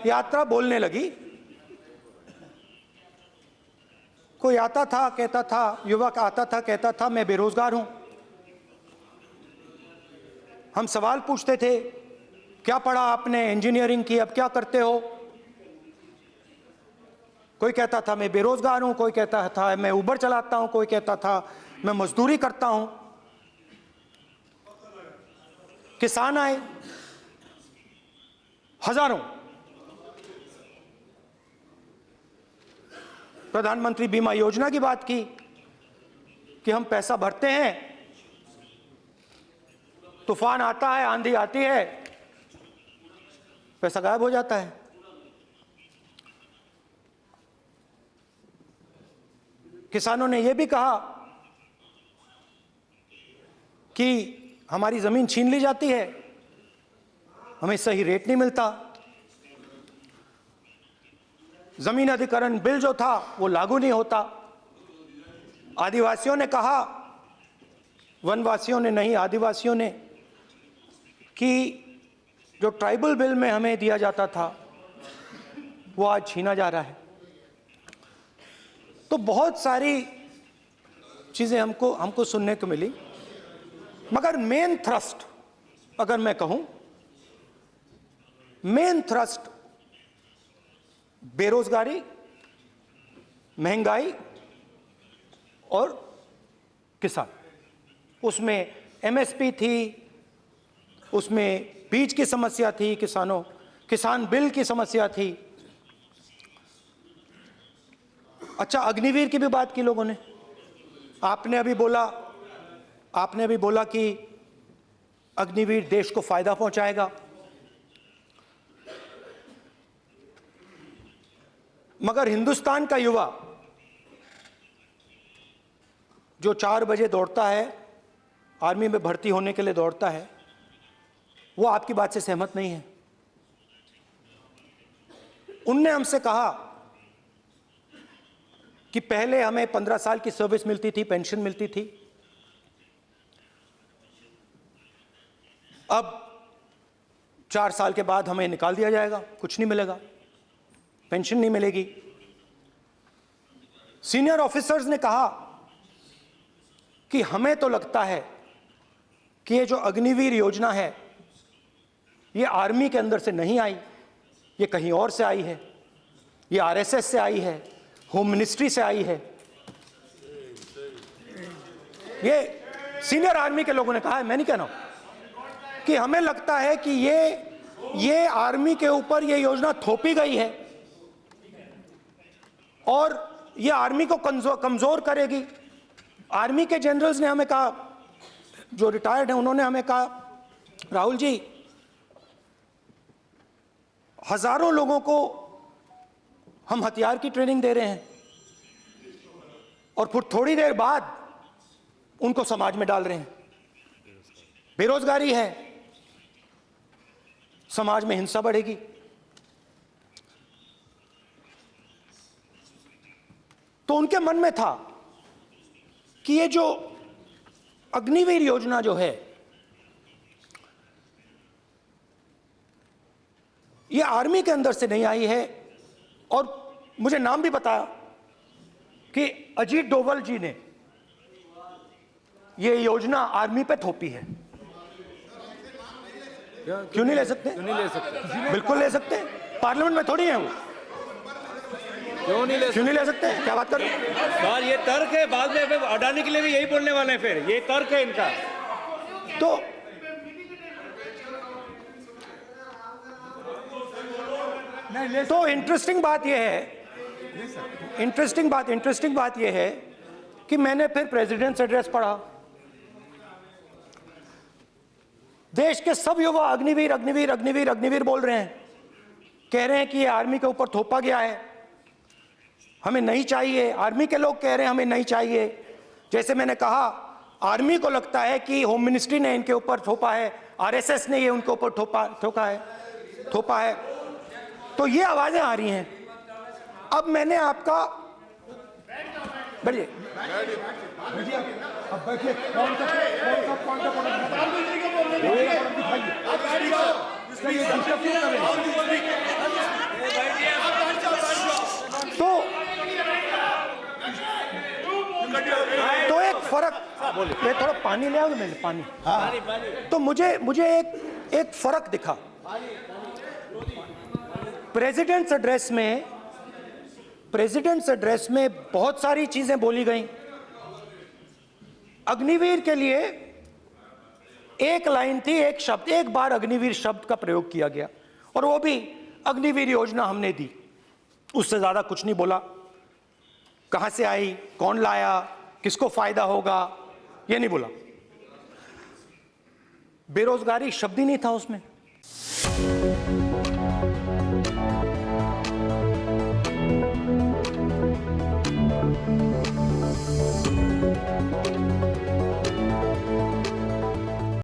यात्रा बोलने लगी। कोई आता था कहता था, युवक आता था कहता था मैं बेरोजगार हूं। हम सवाल पूछते थे क्या पढ़ा आपने, इंजीनियरिंग की, अब क्या करते हो? कोई कहता था मैं बेरोजगार हूं, कोई कहता था मैं उबर चलाता हूं, कोई कहता था मैं मजदूरी करता हूं। किसान आए हजारों, प्रधानमंत्री बीमा योजना की बात की कि हम पैसा भरते हैं, तूफान आता है, आंधी आती है, पैसा गायब हो जाता है। किसानों ने यह भी कहा कि हमारी जमीन छीन ली जाती है, हमें सही रेट नहीं मिलता। जमीन अधिग्रहण बिल जो था वो लागू नहीं होता। आदिवासियों ने कहा, वनवासियों ने नहीं, आदिवासियों ने, कि जो ट्राइबल बिल में हमें दिया जाता था वो आज छीना जा रहा है। तो बहुत सारी चीजें हमको सुनने को मिली, मगर मेन थ्रस्ट अगर मैं कहूं, मेन थ्रस्ट बेरोजगारी, महंगाई और किसान। उसमें एमएसपी थी, उसमें बीज की समस्या थी, किसान बिल की समस्या थी। अच्छा, अग्निवीर की भी बात की लोगों ने। आपने अभी बोला कि अग्निवीर देश को फायदा पहुंचाएगा, मगर हिंदुस्तान का युवा जो 4 बजे दौड़ता है, आर्मी में भर्ती होने के लिए दौड़ता है, वो आपकी बात से सहमत नहीं है। उनने हमसे कहा कि पहले हमें 15 साल की सर्विस मिलती थी, पेंशन मिलती थी, अब 4 साल के बाद हमें निकाल दिया जाएगा, कुछ नहीं मिलेगा, पेंशन नहीं मिलेगी। सीनियर ऑफिसर्स ने कहा कि हमें तो लगता है कि ये जो अग्निवीर योजना है ये आर्मी के अंदर से नहीं आई, ये कहीं और से आई है, ये आरएसएस से आई है, होम मिनिस्ट्री से आई है। ये सीनियर आर्मी के लोगों ने कहा है, मैं नहीं कह रहा हूं, कि हमें लगता है कि ये आर्मी के ऊपर ये योजना थोपी गई है और ये आर्मी को कमजोर करेगी। आर्मी के जनरल्स ने हमें कहा, जो रिटायर्ड हैं, उन्होंने हमें कहा, राहुल जी, हजारों लोगों को हम हथियार की ट्रेनिंग दे रहे हैं और फिर थोड़ी देर बाद उनको समाज में डाल रहे हैं। बेरोजगारी है, समाज में हिंसा बढ़ेगी। तो उनके मन में था कि ये जो अग्निवीर योजना जो है, ये आर्मी के अंदर से नहीं आई है। और मुझे नाम भी बताया कि अजीत डोभाल जी ने ये योजना आर्मी पे थोपी है। क्यों नहीं ले सकते? क्यों नहीं ले सकते? बिल्कुल ले सकते हैं, पार्लियामेंट में थोड़ी है वो। क्यों नहीं ले सकते? क्या बात कर रहे हैं सर? ये तर्क है, बाद में अडानी के लिए भी यही बोलने वाले हैं, फिर ये तर्क है इनका। तो इंटरेस्टिंग बात यह है कि मैंने फिर प्रेसिडेंट्स एड्रेस पढ़ा। देश के सब युवा अग्निवीर अग्निवीर अग्निवीर अग्निवीर बोल रहे हैं, कह रहे हैं कि ये आर्मी के ऊपर थोपा गया है, हमें नहीं चाहिए। आर्मी के लोग कह रहे हैं हमें नहीं चाहिए। जैसे मैंने कहा, आर्मी को लगता है कि होम मिनिस्ट्री ने इनके ऊपर थोपा है, आरएसएस ने ये उनके ऊपर थोपा है। तो ये आवाजें आ रही हैं। अब मैंने आपका बैठिए, अब बैठिए, कौन सा ये थोड़ा पानी ले आओ मेरे पानी। तो मुझे एक फर्क दिखा प्रेसिडेंट्स एड्रेस में बहुत सारी चीजें बोली गई। अग्निवीर के लिए एक लाइन थी, एक शब्द, एक बार अग्निवीर शब्द का प्रयोग किया गया और वो भी अग्निवीर योजना हमने दी, उससे ज्यादा कुछ नहीं बोला। कहां से आई, कौन लाया, किसको फायदा होगा, ये नहीं बोला। बेरोजगारी शब्द ही नहीं था उसमें।